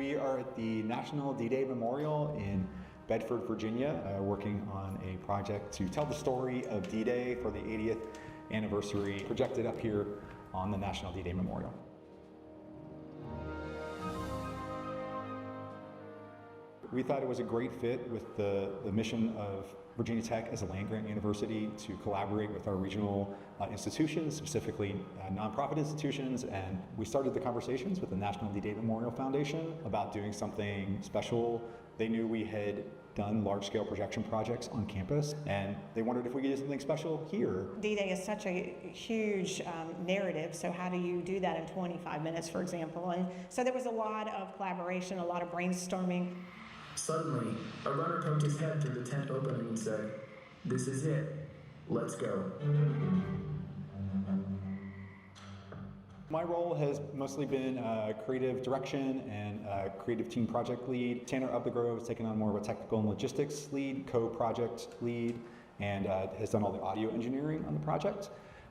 We are at the National D-Day Memorial in Bedford, Virginia, working on a project to tell the story of D-Day for the 80th anniversary, projected up here on the National D-Day Memorial. We thought it was a great fit with the mission of Virginia Tech as a land-grant university to collaborate with our regional institutions, specifically nonprofit institutions, and we started the conversations with the National D-Day Memorial Foundation about doing something special. They knew we had done large-scale projection projects on campus, and they wondered if we could do something special here. D-Day is such a huge narrative, so how do you do that in 25 minutes, for example? And so there was a lot of collaboration, a lot of brainstorming. Suddenly, a runner poked his head through the tent opening and said, "This is it. Let's go." My role has mostly been creative direction and creative team project lead. Tanner Upthegrove has taken on more of a technical and logistics lead, co-project lead, and has done all the audio engineering on the project.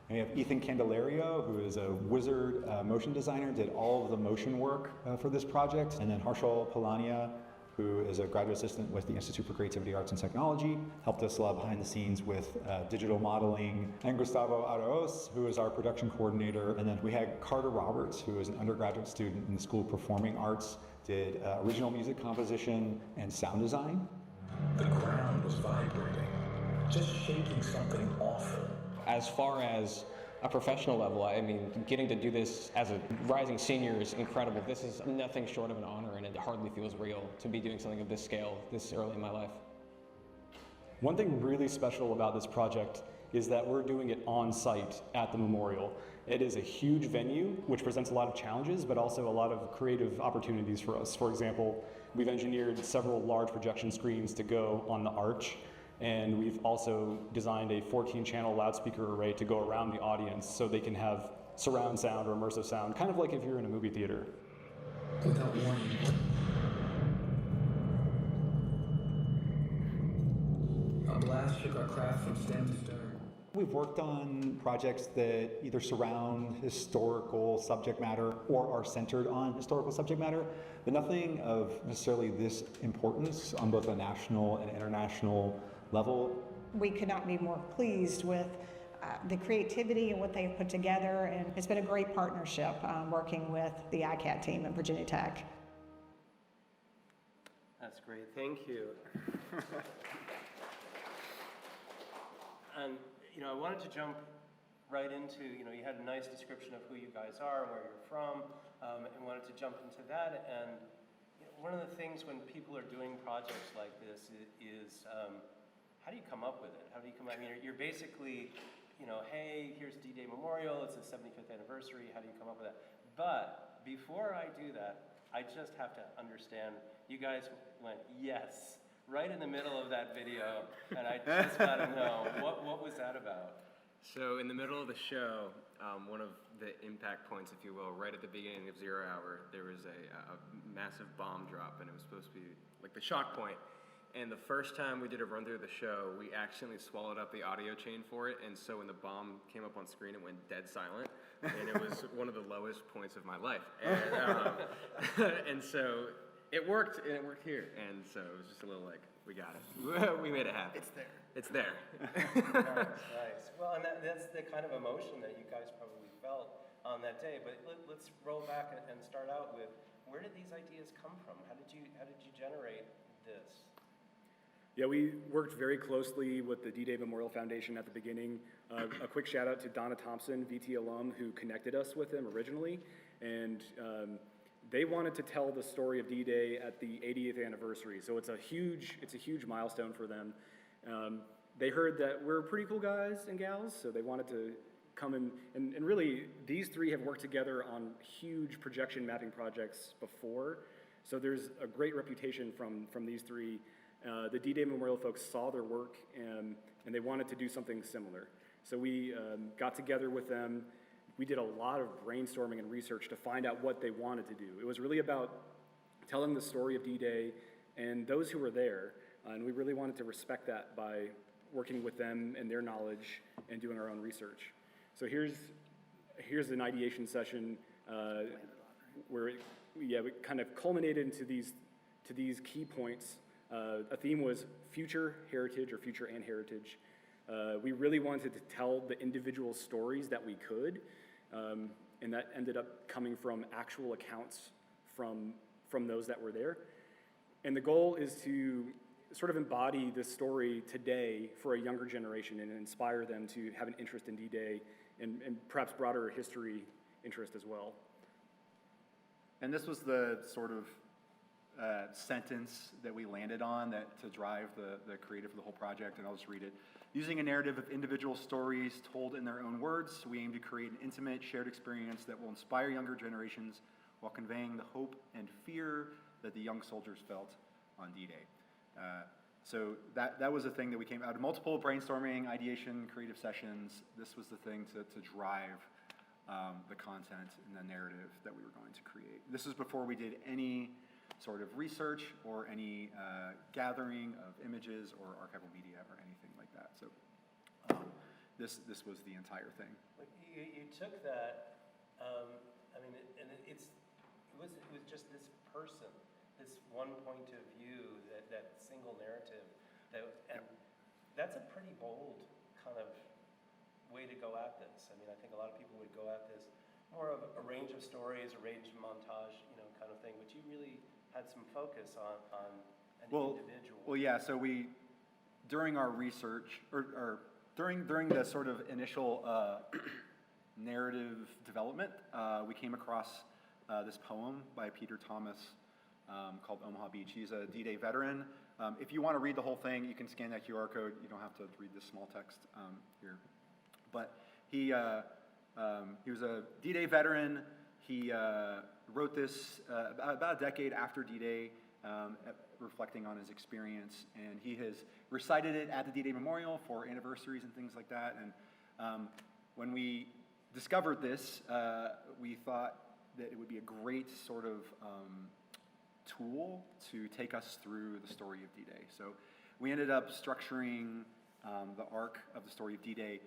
And we have Ethan Candelario, who is a wizard motion designer, did all of the motion work for this project. And then Harshal Palania, who is a graduate assistant with the Institute for Creativity, Arts, and Technology, helped us behind the scenes with digital modeling. And Gustavo Araos, who is our production coordinator. And then we had Carter Roberts, who is an undergraduate student in the School of Performing Arts, did original music composition and sound design. The ground was vibrating, just shaking something awful. As far as a professional level, I mean, getting to do this as a rising senior is incredible. This is nothing short of an honor, and it hardly feels real to be doing something of this scale this early in my life. One thing really special about this project is that we're doing it on site at the memorial. It is a huge venue, which presents a lot of challenges, but also a lot of creative opportunities for us. For example, we've engineered several large projection screens to go on the arch, and we've also designed a 14-channel loudspeaker array to go around the audience so they can have surround sound or immersive sound, kind of like if you're in a movie theater. Without warning, a blast shook our craft from stem to stern. We've worked on projects that either surround historical subject matter or are centered on historical subject matter, but nothing of necessarily this importance on both a national and international level. We could not be more pleased with the creativity and what they've put together, and it's been a great partnership working with the ICAT team at Virginia Tech. That's great, thank you. And I wanted to jump right into, you had a nice description of who you guys are and where you're from, and wanted to jump into that. And one of the things when people are doing projects like this is how do you come up with it? How do you come up? I mean, you're basically, hey, here's D-Day Memorial, it's the 75th anniversary, how do you come up with that? But before I do that, I just have to understand, you guys went, yes, right in the middle of that video, and I just gotta know, what was that about? So in the middle of the show, one of the impact points, if you will, right at the beginning of 0 hour, there was a massive bomb drop, and it was supposed to be like the shock point. And the first time we did a run through the show, we accidentally swallowed up the audio chain for it, and so when the bomb came up on screen, it went dead silent, and it was one of the lowest points of my life. And, and so it worked, and it worked here, and so it was just a little like, we got it. We made it happen. It's there. It's there. Nice. Well, and that's the kind of emotion that you guys probably felt on that day. But let's roll back and start out with, where did these ideas come from? How did you generate this? Yeah, we worked very closely with the D-Day Memorial Foundation at the beginning. A quick shout out to Donna Thompson, VT alum, who connected us with them originally. And they wanted to tell the story of D-Day at the 80th anniversary. So it's a huge milestone for them. They heard that we're pretty cool guys and gals, so they wanted to come and really, these three have worked together on huge projection mapping projects before. So there's a great reputation from these three. The D-Day Memorial folks saw their work and they wanted to do something similar. So we got together with them. We did a lot of brainstorming and research to find out what they wanted to do. It was really about telling the story of D-Day and those who were there, and we really wanted to respect that by working with them and their knowledge and doing our own research. So here's an ideation session where we kind of culminated into these key points. A theme was future heritage or future and heritage. We really wanted to tell the individual stories that we could, and that ended up coming from actual accounts from those that were there. And the goal is to sort of embody this story today for a younger generation and inspire them to have an interest in D-Day and perhaps broader history interest as well. And this was the sort of sentence that we landed on to drive the creative for the whole project, and I'll just read it. Using a narrative of individual stories told in their own words, we aim to create an intimate, shared experience that will inspire younger generations while conveying the hope and fear that the young soldiers felt on D-Day. So that was a thing that we came out of multiple brainstorming, ideation, creative sessions. This was the thing to drive the content and the narrative that we were going to create. This was before we did any sort of research or any gathering of images or archival media or anything like that. So this was the entire thing. You took that, I mean, it was just this person, this one point of view, that single narrative, and that's a pretty bold kind of way to go at this. I mean, I think a lot of people would go at this more of a range of stories, a range of montage, kind of thing, but you really had some focus on an individual. Well, yeah, so during our research, or during the sort of initial narrative development, we came across this poem by Peter Thomas called Omaha Beach. He's a D-Day veteran. If you want to read the whole thing, you can scan that QR code. You don't have to read this small text here. But he was a D-Day veteran. He wrote this about a decade after D-Day, reflecting on his experience, and he has recited it at the D-Day Memorial for anniversaries and things like that. And when we discovered this, we thought that it would be a great sort of tool to take us through the story of D-Day. So we ended up structuring the arc of the story of D-Day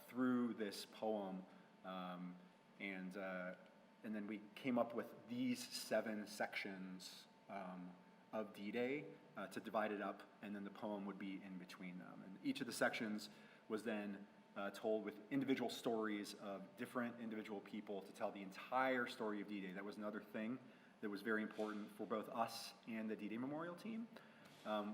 through this poem, and then we came up with these 7 sections of D-Day to divide it up, and then the poem would be in between them. And each of the sections was then told with individual stories of different individual people to tell the entire story of D-Day. That was another thing that was very important for both us and the D-Day Memorial team,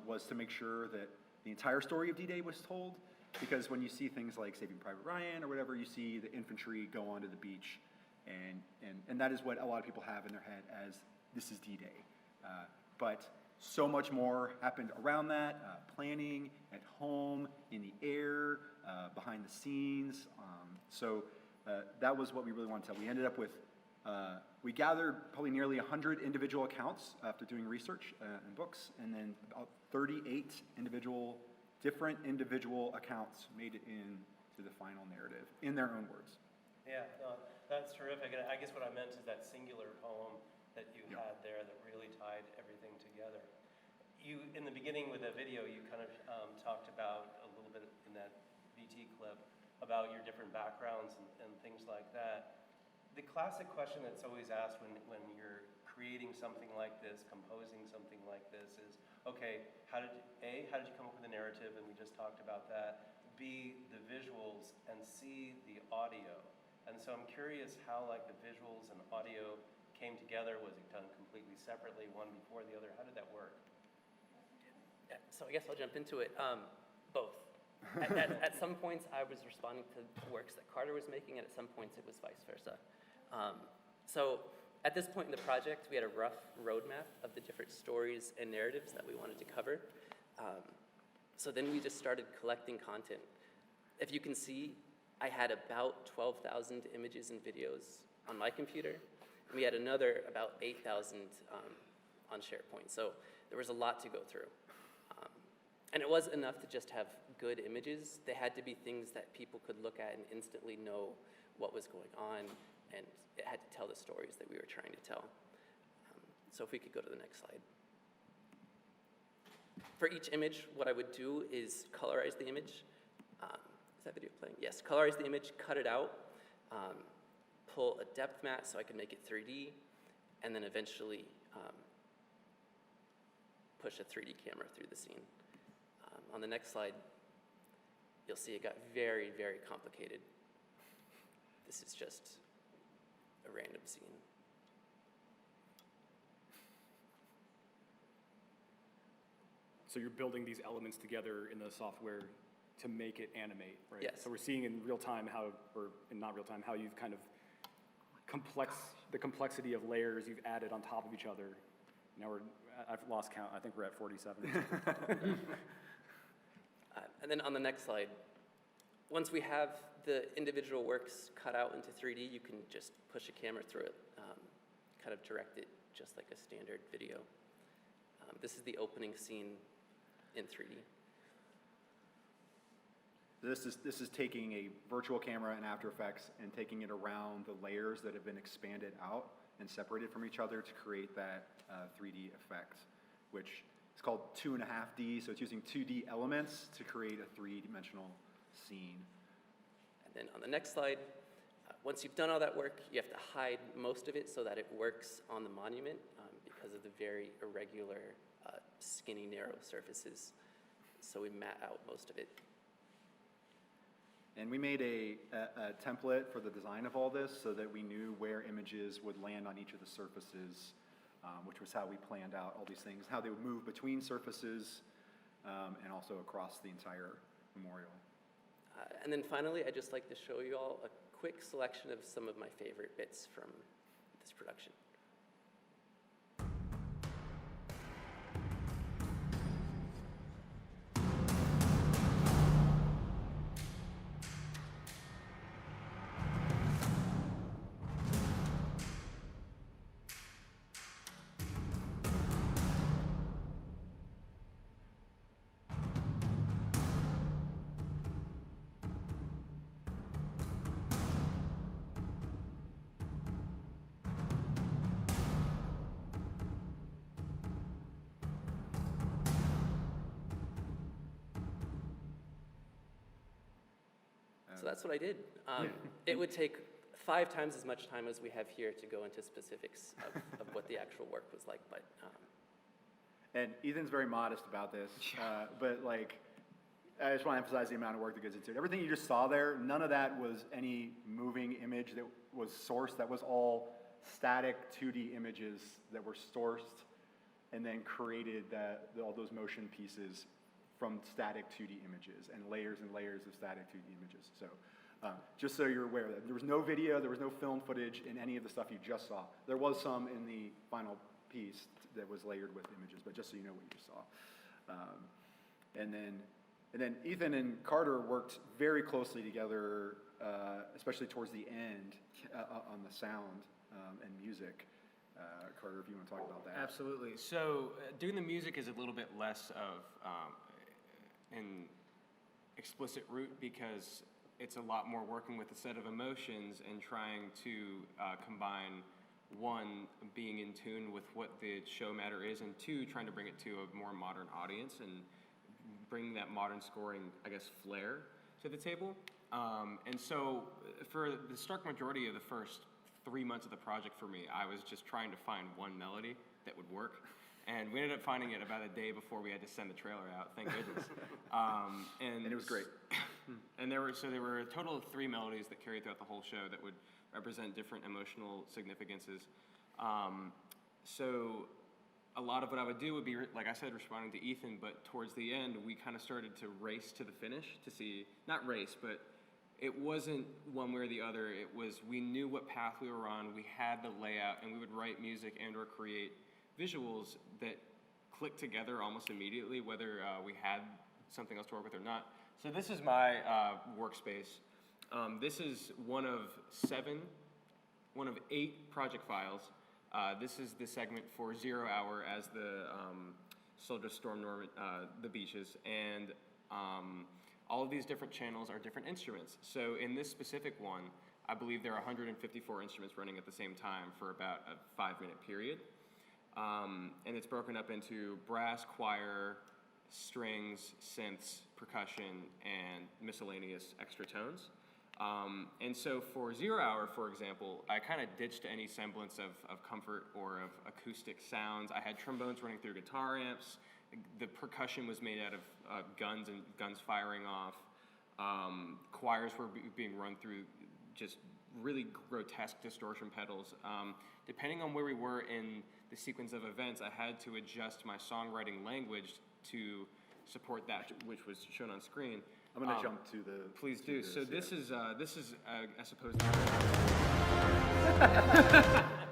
was to make sure that the entire story of D-Day was told, because when you see things like Saving Private Ryan or whatever, you see the infantry go onto the beach, and that is what a lot of people have in their head as this is D-Day. But so much more happened around that, planning, at home, in the air, behind the scenes. So that was what we really wanted to tell. We ended up with, we gathered probably nearly 100 individual accounts after doing research and books, and then about 38 different individual accounts made it into the final narrative in their own words. Yeah, no, that's terrific. And I guess what I meant is that singular poem that you had there that really tied everything together. You, in the beginning with the video, you kind of talked about a little bit in that VT clip about your different backgrounds and things like that. The classic question that's always asked when you're creating something like this, composing something like this is, okay, how did you come up with a narrative, and we just talked about that, B, the visuals, and C, the audio. And so I'm curious how the visuals and audio came together. Was it done completely separately, one before the other? How did that work? Yeah, so I guess I'll jump into it. Both. At some points, I was responding to works that Carter was making, and at some points, it was vice versa. So at this point in the project, we had a rough roadmap of the different stories and narratives that we wanted to cover. So then we just started collecting content. If you can see, I had about 12,000 images and videos on my computer, and we had another about 8,000 on SharePoint. So there was a lot to go through. And it was enough to just have good images. They had to be things that people could look at and instantly know what was going on, and it had to tell the stories that we were trying to tell. So if we could go to the next slide. For each image, what I would do is colorize the image. Is that video playing? Yes, colorize the image, cut it out, pull a depth mat so I could make it 3D, and then eventually push a 3D camera through the scene. On the next slide, you'll see it got very, very complicated. This is just a random scene. So you're building these elements together in the software to make it animate, right? Yes. So we're seeing in real time how, or in not real time, how you've kind of the complexity of layers you've added on top of each other. Now I've lost count. I think we're at 47. And then on the next slide, once we have the individual works cut out into 3D, you can just push a camera through it, kind of direct it just like a standard video. This is the opening scene in 3D. This is taking a virtual camera in After Effects and taking it around the layers that have been expanded out and separated from each other to create that 3D effect, which is called 2.5D. So it's using 2D elements to create a three-dimensional scene. And then on the next slide, once you've done all that work, you have to hide most of it so that it works on the monument because of the very irregular, skinny, narrow surfaces. So we mat out most of it. And we made a template for the design of all this so that we knew where images would land on each of the surfaces, which was how we planned out all these things, how they would move between surfaces and also across the entire memorial. And then finally, I'd just like to show you all a quick selection of some of my favorite bits from this production. So that's what I did. It would take 5 times as much time as we have here to go into specifics of what the actual work was like, but. And Ethan's very modest about this, but like, I just want to emphasize the amount of work that goes into it. Everything you just saw there, none of that was any moving image that was sourced. That was all static 2D images that were sourced and then created all those motion pieces from static 2D images and layers of static 2D images. So just so you're aware that there was no video, there was no film footage in any of the stuff you just saw. There was some in the final piece that was layered with images, but just so you know what you just saw. And then Ethan and Carter worked very closely together, especially towards the end on the sound and music. Carter, if you want to talk about that. Absolutely. So doing the music is a little bit less of an explicit route because it's a lot more working with a set of emotions and trying to combine, one, being in tune with what the show matter is, and two, trying to bring it to a more modern audience and bring that modern scoring, I guess, flair to the table. And so for the stark majority of the first 3 months of the project for me, I was just trying to find one melody that would work. And we ended up finding it about a day before we had to send the trailer out, thank goodness. And it was great. And there were a total of 3 melodies that carried throughout the whole show that would represent different emotional significances. So a lot of what I would do would be, like I said, responding to Ethan, but towards the end, we kind of started to race to the finish to see, not race, but it wasn't one way or the other. It was, we knew what path we were on, we had the layout, and we would write music and or create visuals that clicked together almost immediately, whether we had something else to work with or not. So this is my workspace. This is one of 8 project files. This is the segment for 0 Hour as the soldiers storm the beaches, and all of these different channels are different instruments. So in this specific one, I believe there are 154 instruments running at the same time for about a 5-minute period. And it's broken up into brass, choir, strings, synths, percussion, and miscellaneous extra tones. And so for 0 Hour, for example, I kind of ditched any semblance of comfort or of acoustic sounds. I had trombones running through guitar amps. The percussion was made out of guns firing off. Choirs were being run through just really grotesque distortion pedals. Depending on where we were in the sequence of events, I had to adjust my songwriting language to support that, which was shown on screen. I'm going to jump to the... Please do. So this is, I suppose...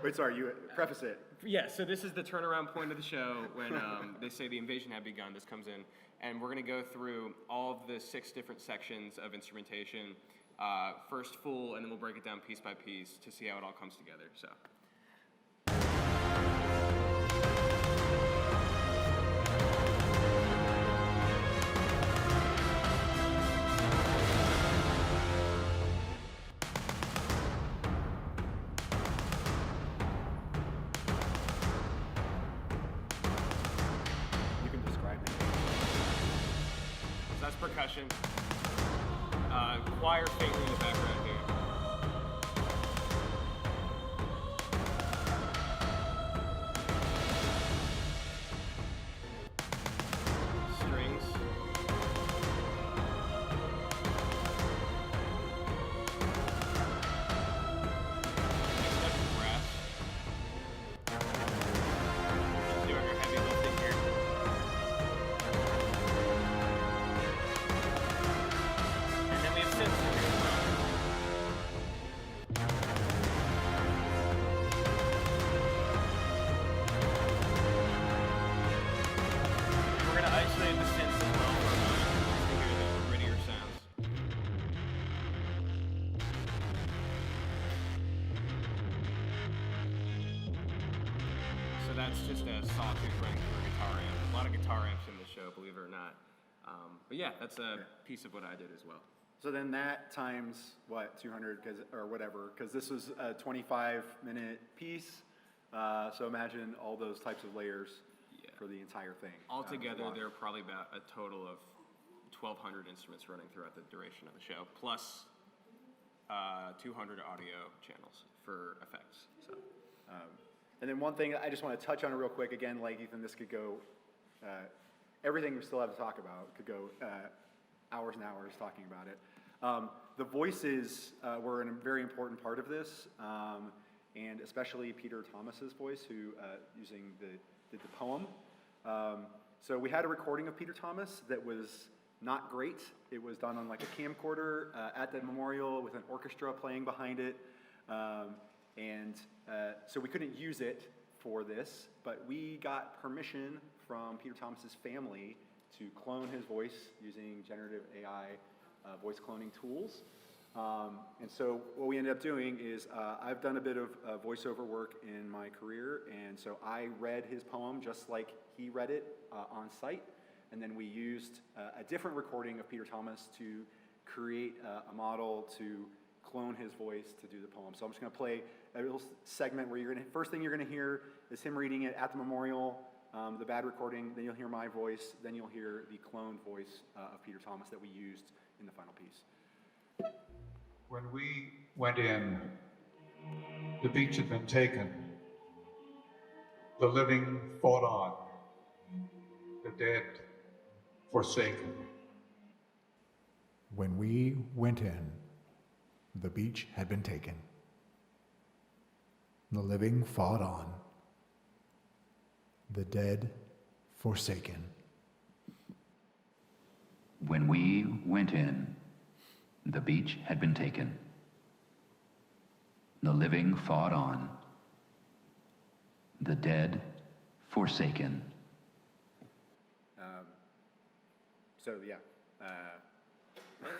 Wait, sorry, you preface it. Yeah, so this is the turnaround point of the show when they say the invasion had begun. This comes in, and we're going to go through all of the 6 different sections of instrumentation, first full, and then we'll break it down piece by piece to see how it all comes together. So. Percussion. Choir faintly in the background here. Strings. Next up, brass. Just doing our heavy lifting here. That's just a sawtooth running through a guitar amp. A lot of guitar amps in the show, believe it or not. But yeah, that's a piece of what I did as well. So then that times, what, 200 or whatever, because this was a 25-minute piece. So imagine all those types of layers for the entire thing. Altogether, there are probably about a total of 1,200 instruments running throughout the duration of the show, plus 200 audio channels for effects. So. And then one thing I just want to touch on real quick, again, like Ethan, this could go, everything we still have to talk about could go hours and hours talking about it. The voices were a very important part of this, and especially Peter Thomas's voice, who did the poem. So we had a recording of Peter Thomas that was not great. It was done on like a camcorder at the memorial with an orchestra playing behind it. So we couldn't use it for this, but we got permission from Peter Thomas's family to clone his voice using generative AI voice cloning tools. And so what we ended up doing is I've done a bit of voiceover work in my career, and so I read his poem just like he read it on site, and then we used a different recording of Peter Thomas to create a model to clone his voice to do the poem. So I'm just going to play a little segment where first thing you're going to hear is him reading it at the memorial, the bad recording, then you'll hear my voice, then you'll hear the cloned voice of Peter Thomas that we used in the final piece. When we went in, the beach had been taken. The living fought on, the dead forsaken. When we went in, the beach had been taken. The living fought on, the dead forsaken. When we went in, the beach had been taken. The living fought on, the dead forsaken.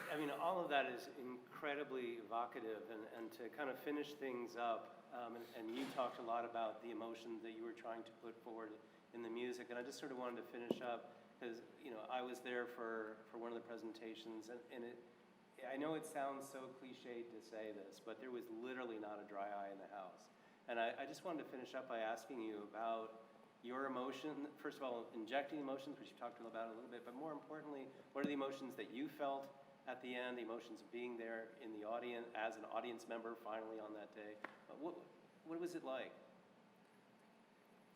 I mean, all of that is incredibly evocative, and to kind of finish things up, and you talked a lot about the emotions that you were trying to put forward in the music, and I just sort of wanted to finish up, because, you know, I was there for one of the presentations, and I know it sounds so cliched to say this, but there was literally not a dry eye in the house. And I just wanted to finish up by asking you about your emotion, first of all, injecting emotions, which you talked about a little bit, but more importantly, what are the emotions that you felt at the end, the emotions of being there in the audience, as an audience member finally on that day. What was it like?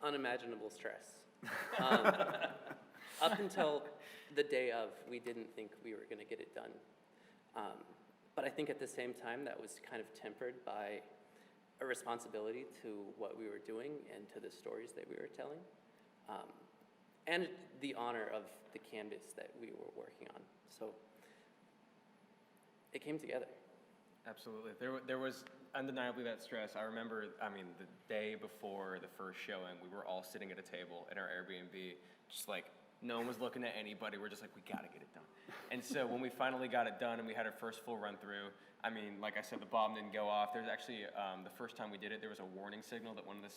Unimaginable stress. Up until the day of, we didn't think we were going to get it done. But I think at the same time, that was kind of tempered by a responsibility to what we were doing and to the stories that we were telling, and the honor of the canvas that we were working on. So it came together. Absolutely. There was undeniably that stress. I remember, the day before the first showing, we were all sitting at a table in our Airbnb, just like, no one was looking at anybody. We're just like, we gotta get it done. And so when we finally got it done and we had our first full run through, like I said, the bomb didn't go off. There's actually, the first time we did it, there was a warning signal that one of the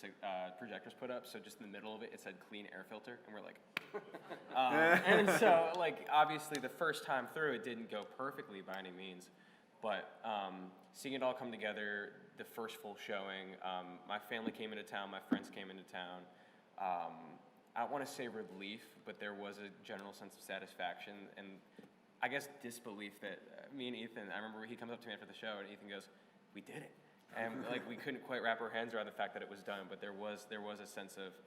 projectors put up. So just in the middle of it, it said clean air filter. And we're like, and so obviously the first time through, it didn't go perfectly by any means. But seeing it all come together, the first full showing, my family came into town, my friends came into town. I don't want to say relief, but there was a general sense of satisfaction and I guess disbelief that me and Ethan, I remember he comes up to me after the show and Ethan goes, we did it. And we couldn't quite wrap our hands around the fact that it was done, but there was a sense of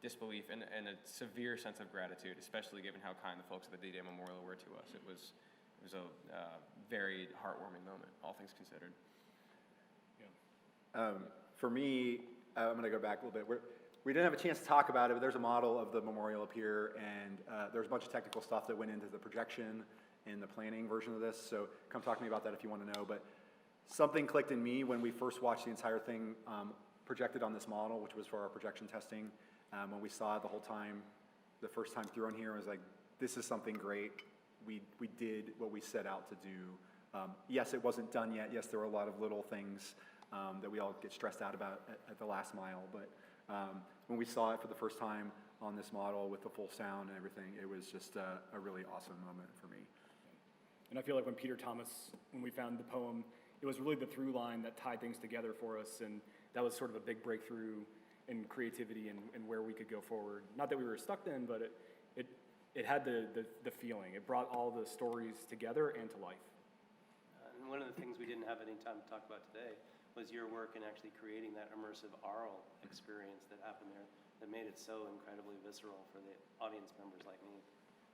disbelief and a severe sense of gratitude, especially given how kind the folks at the D-Day Memorial were to us. It was a very heartwarming moment, all things considered. Yeah. For me, I'm going to go back a little bit. We didn't have a chance to talk about it, but there's a model of the memorial up here, and there's a bunch of technical stuff that went into the projection and the planning version of this, so come talk to me about that if you want to know. But something clicked in me when we first watched the entire thing projected on this model, which was for our projection testing. When we saw it the whole time, the first time through on here, I was like, this is something great. We did what we set out to do. Yes, it wasn't done yet. Yes, there were a lot of little things that we all get stressed out about at the last mile, but when we saw it for the first time on this model with the full sound and everything, it was just a really awesome moment for me. And I feel like when we found the poem, it was really the through line that tied things together for us, and that was sort of a big breakthrough in creativity and where we could go forward. Not that we were stuck then, but it had the feeling. It brought all the stories together and to life. And one of the things we didn't have any time to talk about today was your work in actually creating that immersive aural experience that happened there that made it so incredibly visceral for the audience members like me.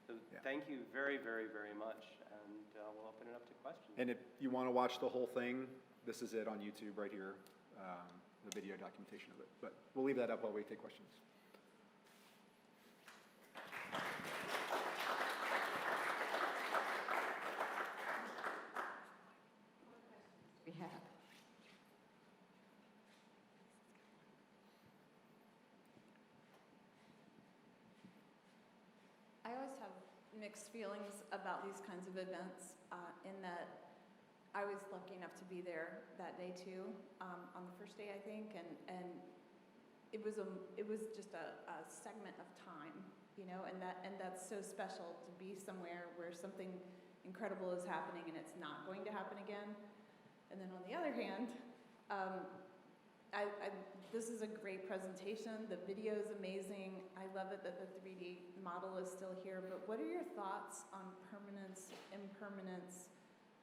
So Thank you very, very, very much, and we'll open it up to questions. And if you want to watch the whole thing, this is it on YouTube right here, the video documentation of it. But we'll leave that up while we take questions. We have. I always have mixed feelings about these kinds of events, in that I was lucky enough to be there that day too, on the first day I think, and it was just a segment of time, and that's so special to be somewhere where something incredible is happening and it's not going to happen again. And then on the other hand, this is a great presentation. The video is amazing. I love it that the 3D model is still here, but what are your thoughts on permanence, impermanence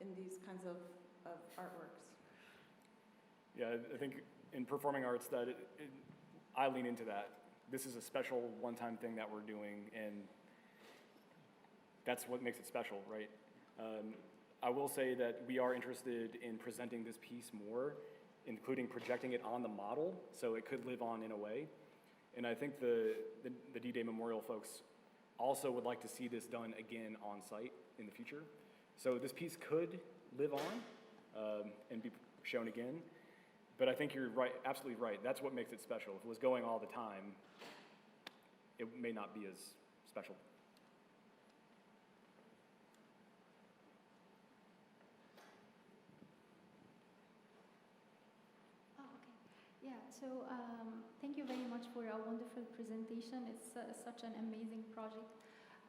in these kinds of artworks? Yeah, I think in performing arts that I lean into that. This is a special one-time thing that we're doing, and that's what makes it special, right? I will say that we are interested in presenting this piece more, including projecting it on the model, so it could live on in a way. And I think the D-Day Memorial folks also would like to see this done again on site in the future. So this piece could live on and be shown again, but I think you're right, absolutely right. That's what makes it special. If it was going all the time, it may not be as special. Yeah, so thank you very much for a wonderful presentation. It's such an amazing project.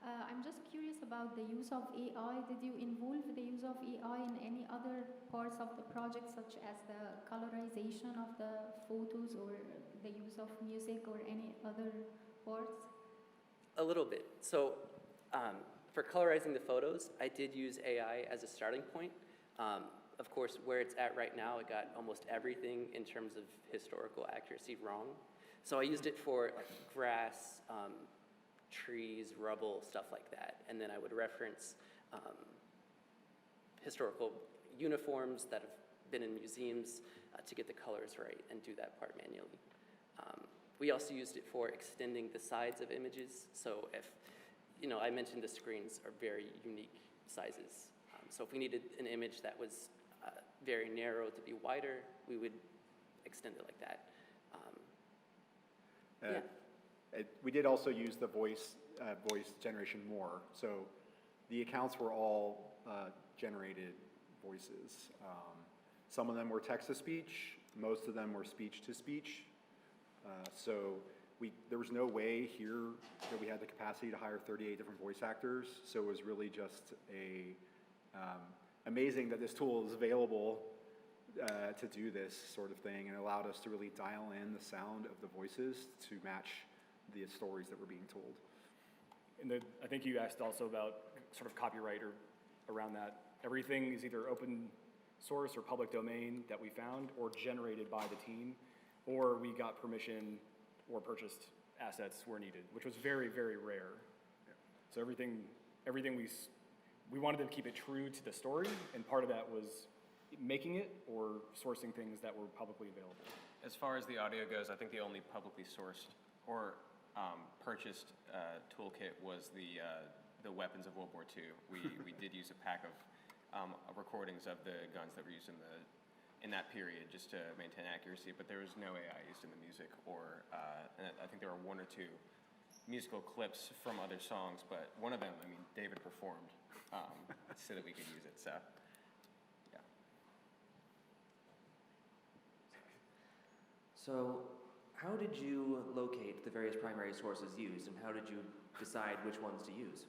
I'm just curious about the use of AI. Did you involve the use of AI in any other parts of the project, such as the colorization of the photos or the use of music or any other parts? A little bit. So For colorizing the photos, I did use AI as a starting point. Of course, where it's at right now, it got almost everything in terms of historical accuracy wrong. So I used it for like grass, trees, rubble, stuff like that. And then I would reference historical uniforms that have been in museums to get the colors right and do that part manually. We also used it for extending the sides of images. So if, I mentioned the screens are very unique sizes. So if we needed an image that was very narrow to be wider, we would extend it like that. We did also use the voice generation more. So the accounts were all generated voices. Some of them were text-to-speech. Most of them were speech-to-speech. So there was no way here that we had the capacity to hire 38 different voice actors. So it was really just amazing that this tool is available to do this sort of thing, and allowed us to really dial in the sound of the voices to match the stories that were being told. And I think you asked also about sort of copyright or around that. Everything is either open source or public domain that we found, or generated by the team, or we got permission or purchased assets where needed, which was very, very rare. Yeah. So everything we wanted to keep it true to the story, and part of that was making it or sourcing things that were publicly available. As far as the audio goes, I think the only publicly sourced or purchased toolkit was the weapons of World War II. We did use a pack of recordings of the guns that were used in that period just to maintain accuracy, but there was no AI used in the music, or and I think there were one or two musical clips from other songs, but one of them, David performed so that we could use it, so yeah. So how did you locate the various primary sources used, and how did you decide which ones to use?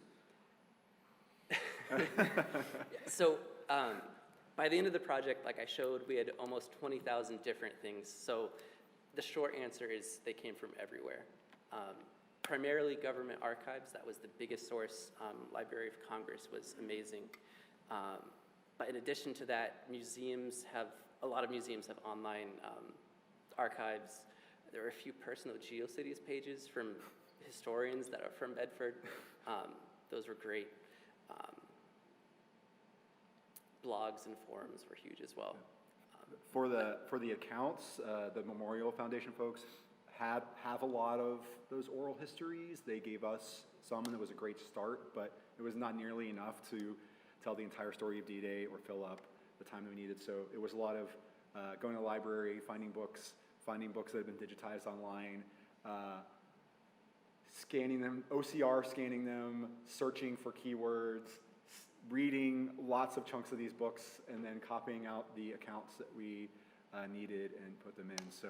So by the end of the project, like I showed, we had almost 20,000 different things. So the short answer is they came from everywhere. Primarily government archives, that was the biggest source. Library of Congress was amazing. But in addition to that, a lot of museums have online archives. There are a few personal GeoCities pages from historians that are from Bedford. Those were great. Blogs and forums were huge as well. For the accounts, the Memorial Foundation folks have a lot of those oral histories. They gave us some, and it was a great start, but it was not nearly enough to tell the entire story of D-Day or fill up the time that we needed. So it was a lot of going to the library, finding books that had been digitized online, scanning them, OCR scanning them, searching for keywords, reading lots of chunks of these books, and then copying out the accounts that we needed and put them in. So,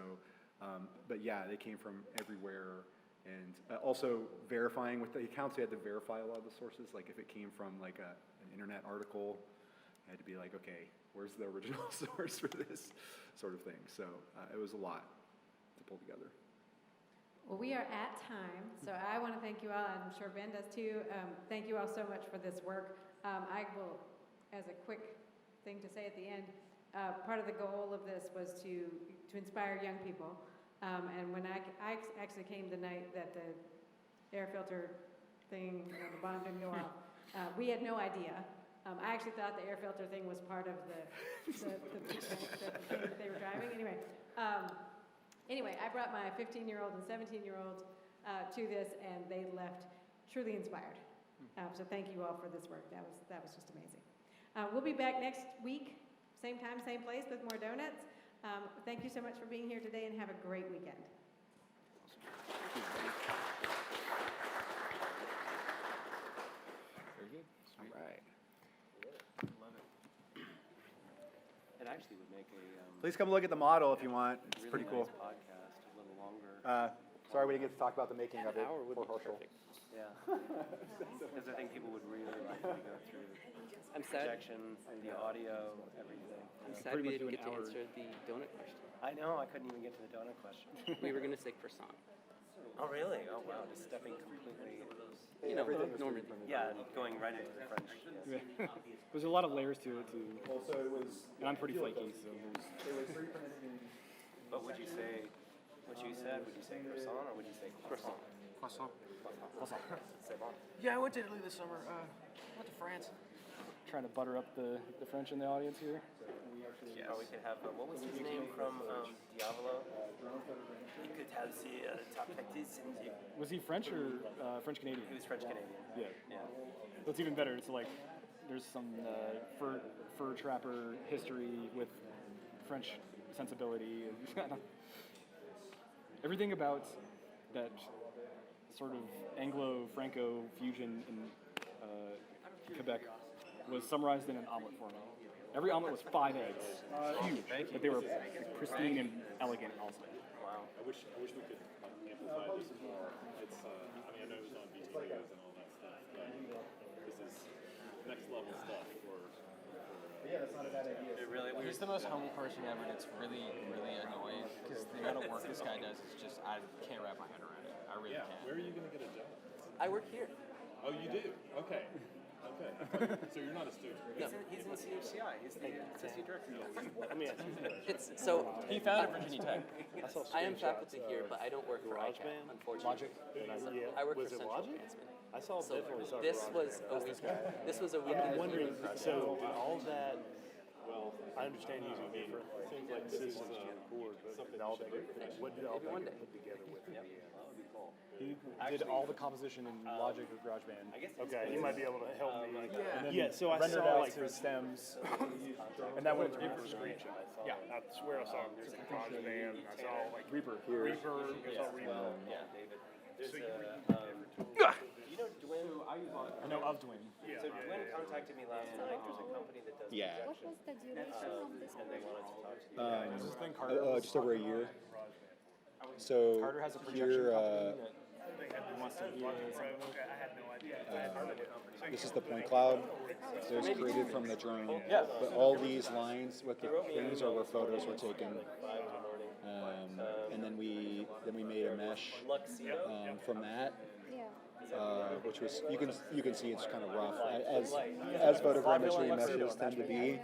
but yeah, they came from everywhere. And also verifying with the accounts, we had to verify a lot of the sources. Like if it came from like an internet article, I had to be like, okay, where's the original source for this sort of thing? So it was a lot to pull together. Well, we are at time, so I want to thank you all. I'm sure Ben does too. Thank you all so much for this work. I will, as a quick thing to say at the end, part of the goal of this was to inspire young people. And when I actually came the night that the air filter thing, the bomb didn't go off, we had no idea. I actually thought the air filter thing was part of the thing that they were driving. Anyway, I brought my 15-year-old and 17-year-olds to this, and they left truly inspired. So thank you all for this work. That was just amazing. We'll be back next week, same time, same place, with more donuts. Thank you so much for being here today, and have a great weekend. Very good. All right. Love it. It actually would make a Please come look at the model if you want. It's really pretty cool. nice podcast, a little longer. Sorry we didn't get to talk about the making of it. An hour would for be Herschel. perfect. Yeah. Because I think people would really like to go through I'm sad. projection, the audio, everything. I'm sad we didn't get to answer the donut question. I know, I couldn't even get to the donut question. We were going to say croissant. Oh, really? Oh, wow. Just stepping completely. Norman. Yeah, going right into the French. Yes. There's a lot of layers to it too. Also, it was. And I'm pretty flaky, so there's. But would you say what you said? Would you say croissant or would you say croissant? Croissant. Croissant. C'est bon. Yeah, I went to Italy this summer. Went to France. Trying to butter up the French in the audience here. Yes. Or we could have, what was his name from Diavolo? You could have the top practice. Was he French or French Canadian? He was French Canadian. Yeah. Yeah. That's even better. It's like there's some fur trapper history with French sensibility. Everything about that sort of Anglo-Franco fusion in Quebec was summarized in an omelet for me. Every omelet was 5 eggs, huge, but they were pristine and elegant also. Wow. I wish we could amplify this more. It's I mean I know it was on BT News and all that stuff, but this is next level stuff for yeah, that's not a bad idea. It really was. He's the most humble person ever, and it's really, really annoying because the amount of work this guy does is just, I can't wrap my head around it. I really can't. Where are you going to get a job? I work here. Oh, you do? Okay. So you're not a student. He's in CHCI. He's the associate director. I mean, it's so. He founded Virginia Tech. I am faculty here, but I don't work for ICAT, unfortunately. I work for Central Advancement. I saw So definitely saw this was a week. This was a week in the wondering, process. so did all that, well, I understand using different, seems like systems to record, but all that, what did all that get put together with in the end? He did all the composition in Logic or GarageBand. Okay, you might be able to help me. And then Yeah, so I rendered saw out like to stems, and that went into Reaper. screenshot. Yeah. I swear I saw GarageBand, I saw like Reaper. Reaper, I saw Reaper. Yeah, David. There's So you know Dwayne? I know of Dwayne. So Dwayne contacted me last night. There's a company that does Yeah. What was the duration of this and they wanted to talk to you. There's this thing Carter. Just over a year. So Carter has a projection here, company that wants to use. this is the point cloud. So it was created from the drone. Yeah. But all these lines with the things are where photos were taken. And then we made a mesh from that. Which was you can see it's kind of rough as photogrammetry meshes tend to be.